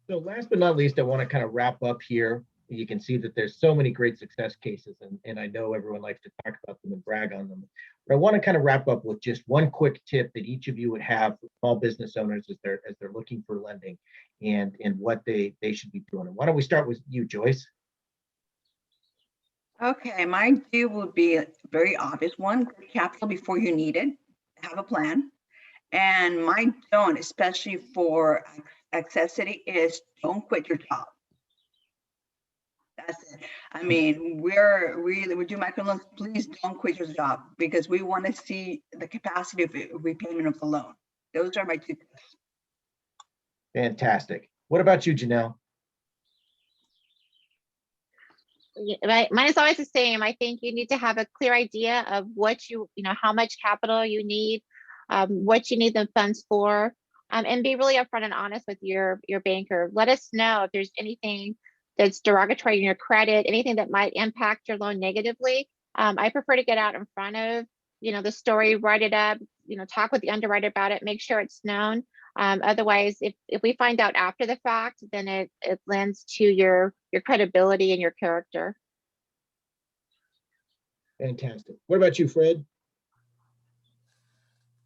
[SPEAKER 1] So last but not least, I want to kind of wrap up here you can see that there's so many great success cases, and I know everyone likes to talk about them and brag on them. But I want to kind of wrap up with just one quick tip that each of you would have for small business owners as they're looking for lending and what they should be doing. And why don't we start with you, Joyce?
[SPEAKER 11] Okay, my view would be a very obvious one: get capital before you need it, have a plan. And my don't, especially for accessory, is don't quit your job. That's it. I mean, we do microloans. Please don't quit your job, because we want to see the capacity of repayment of the loan. Those are my 2 tips.
[SPEAKER 1] Fantastic. What about you, Janelle?
[SPEAKER 10] Mine is always the same. I think you need to have a clear idea of what how much capital you need, what you need the funds for, and be really upfront and honest with your banker. Let us know if there's anything that's derogatory in your credit, anything that might impact your loan negatively. I prefer to get out in front of the story, write it up, talk with the underwriter about it, make sure it's known. Otherwise, if we find out after the fact, then it lends to your credibility and your character.
[SPEAKER 1] Fantastic. What about you, Fred?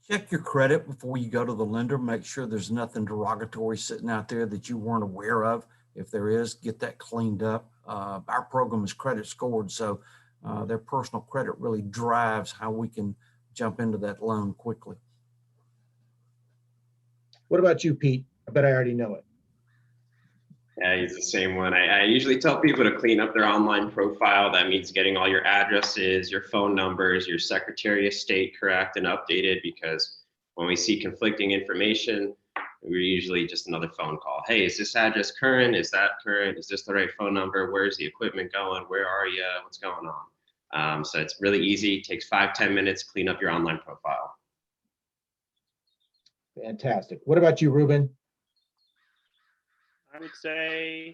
[SPEAKER 6] Check your credit before you go to the lender. Make sure there's nothing derogatory sitting out there that you weren't aware of. If there is, get that cleaned up. Our program is credit scored, so their personal credit really drives how we can jump into that loan quickly.
[SPEAKER 1] What about you, Pete? I bet I already know it.
[SPEAKER 7] Yeah, he's the same one. I usually tell people to clean up their online profile. That means getting all your addresses, your phone numbers, your Secretary of State correct and updated, because when we see conflicting information, we're usually just another phone call. Hey, is this address current? Is that current? Is this the right phone number? Where's the equipment going? Where are you? What's going on? So it's really easy. It takes 5-10 minutes, clean up your online profile.
[SPEAKER 1] Fantastic. What about you, Ruben?
[SPEAKER 9] I would say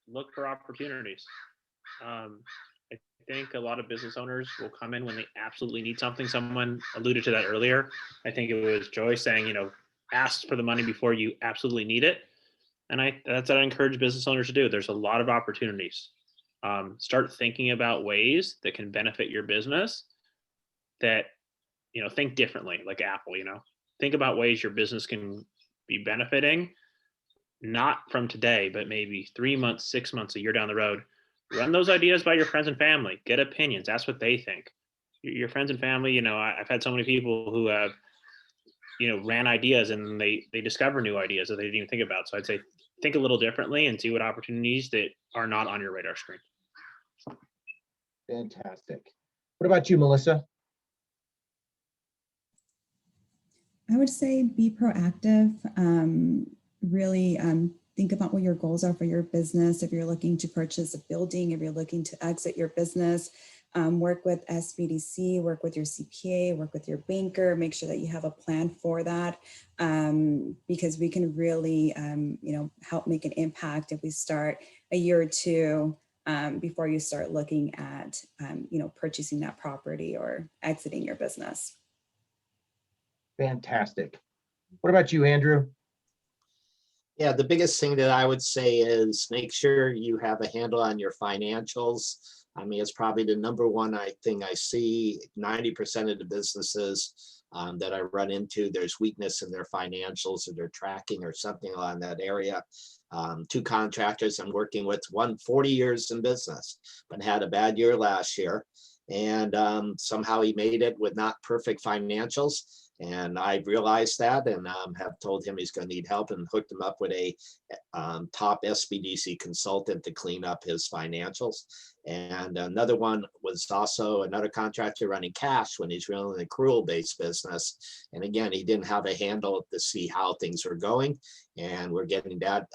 [SPEAKER 9] look for opportunities. I think a lot of business owners will come in when they absolutely need something. Someone alluded to that earlier. I think it was Joy saying, ask for the money before you absolutely need it. And that's what I encourage business owners to do. There's a lot of opportunities. Start thinking about ways that can benefit your business, that, think differently, like Apple, think about ways your business can be benefiting, not from today, but maybe 3 months, 6 months, a year down the road. Run those ideas by your friends and family. Get opinions. Ask what they think. Your friends and family, I've had so many people who have, ran ideas and they discover new ideas that they didn't even think about. So I'd say think a little differently and see what opportunities that are not on your radar screen.
[SPEAKER 1] Fantastic. What about you, Melissa?
[SPEAKER 8] I would say be proactive. Really think about what your goals are for your business. If you're looking to purchase a building, if you're looking to exit your business, work with SBDC, work with your CPA, work with your banker, make sure that you have a plan for that, because we can really, help make an impact if we start a year or two before you start looking at, purchasing that property or exiting your business.
[SPEAKER 1] Fantastic. What about you, Andrew?
[SPEAKER 3] Yeah, the biggest thing that I would say is make sure you have a handle on your financials. I mean, it's probably the number one thing I see. 90% of the businesses that I run into, there's weakness in their financials, or they're tracking or something on that area. 2 contractors I'm working with, one 40 years in business, but had a bad year last year. And somehow he made it with not perfect financials. And I realized that, and have told him he's going to need help, and hooked him up with a top SBDC consultant to clean up his financials. And another one was also another contractor running cash when he's running an accrual-based business. And again, he didn't have a handle to see how things were going. And we're getting that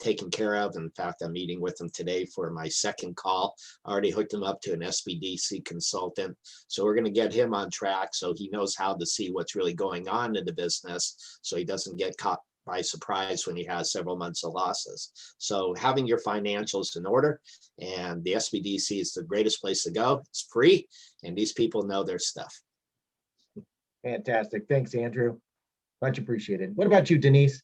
[SPEAKER 3] taken care of. In fact, I'm meeting with him today for my second call. I already hooked him up to an SBDC consultant. So we're going to get him on track so he knows how to see what's really going on in the business, so he doesn't get caught by surprise when he has several months of losses. So having your financials in order, and the SBDC is the greatest place to go. It's free, and these people know their stuff.
[SPEAKER 1] Fantastic. Thanks, Andrew. Much appreciated. What about you, Denise?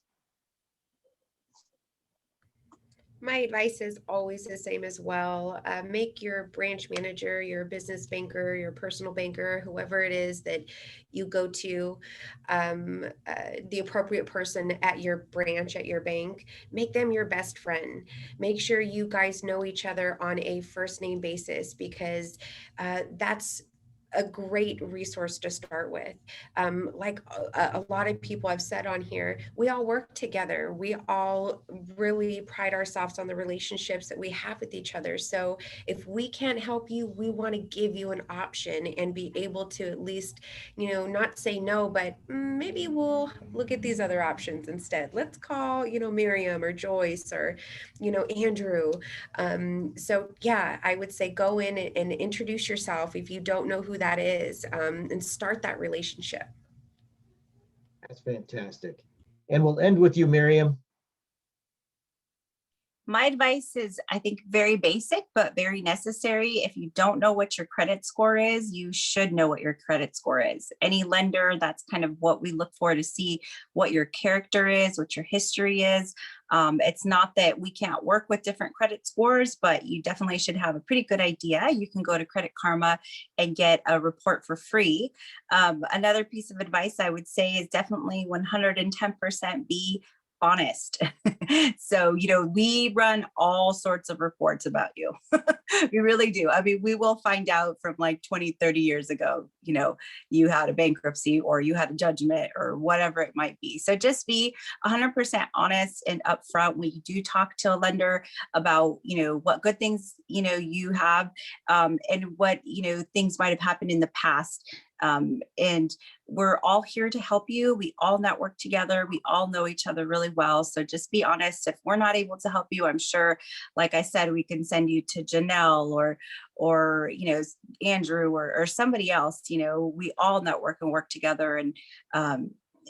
[SPEAKER 4] My advice is always the same as well. Make your branch manager, your business banker, your personal banker, whoever it is that you go to, the appropriate person at your branch, at your bank, make them your best friend. Make sure you guys know each other on a first name basis, because that's a great resource to start with. Like a lot of people have said on here, we all work together. We all really pride ourselves on the relationships that we have with each other. So if we can't help you, we want to give you an option and be able to at least, not say no, but maybe we'll look at these other options instead. Let's call, Miriam or Joyce or, Andrew. So yeah, I would say go in and introduce yourself if you don't know who that is, and start that relationship.
[SPEAKER 1] That's fantastic. And we'll end with you, Miriam.
[SPEAKER 5] My advice is, I think, very basic, but very necessary. If you don't know what your credit score is, you should know what your credit score is. Any lender, that's kind of what we look for to see what your character is, what your history is. It's not that we can't work with different credit scores, but you definitely should have a pretty good idea. You can go to Credit Karma and get a report for free. Another piece of advice I would say is definitely 110% be honest. So, we run all sorts of reports about you. We really do. I mean, we will find out from like 20, 30 years ago, you had a bankruptcy or you had a judgment or whatever it might be. So just be 100% honest and upfront when you do talk to a lender about, what good things, you have, and what, things might have happened in the past. And we're all here to help you. We all network together. We all know each other really well. So just be honest. If we're not able to help you, I'm sure, like I said, we can send you to Janelle or Andrew or somebody else. We all network and work together.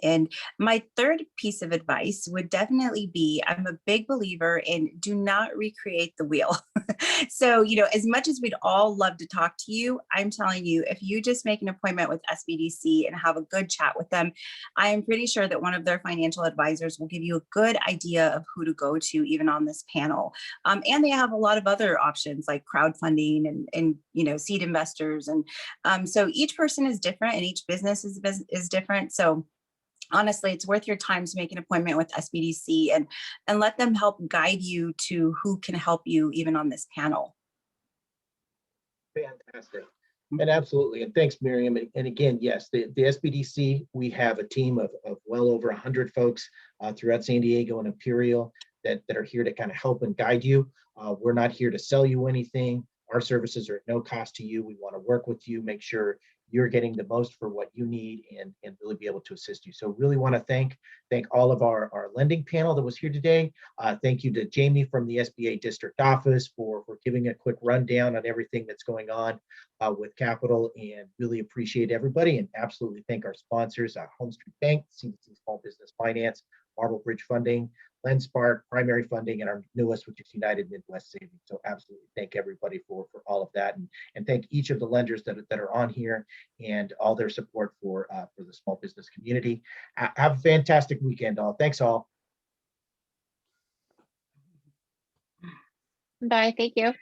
[SPEAKER 5] And my third piece of advice would definitely be, I'm a big believer in do not recreate the wheel. So, as much as we'd all love to talk to you, I'm telling you, if you just make an appointment with SBDC and have a good chat with them, I am pretty sure that one of their financial advisors will give you a good idea of who to go to, even on this panel. And they have a lot of other options like crowdfunding and seed investors. And so each person is different and each business is different. So honestly, it's worth your time to make an appointment with SBDC and let them help guide you to who can help you even on this panel.
[SPEAKER 1] Fantastic. And absolutely. And thanks, Miriam. And again, yes, the SBDC, we have a team of well over 100 folks throughout San Diego and Imperial that are here to kind of help and guide you. We're not here to sell you anything. Our services are at no cost to you. We want to work with you, make sure you're getting the most for what you need and really be able to assist you. So really want to thank all of our lending panel that was here today. Thank you to Jamie from the SBA District Office for giving a quick rundown on everything that's going on with capital, and really appreciate everybody, and absolutely thank our sponsors, Home Street Bank, CDC Small Business Finance, Marble Bridge Funding, LendSpark, Primary Funding, and our newest, which is United Midwest Savings. So absolutely thank everybody for all of that, and thank each of the lenders that are on here and all their support for the small business community. Have a fantastic weekend, all. Thanks, all.
[SPEAKER 10] Bye. Thank you.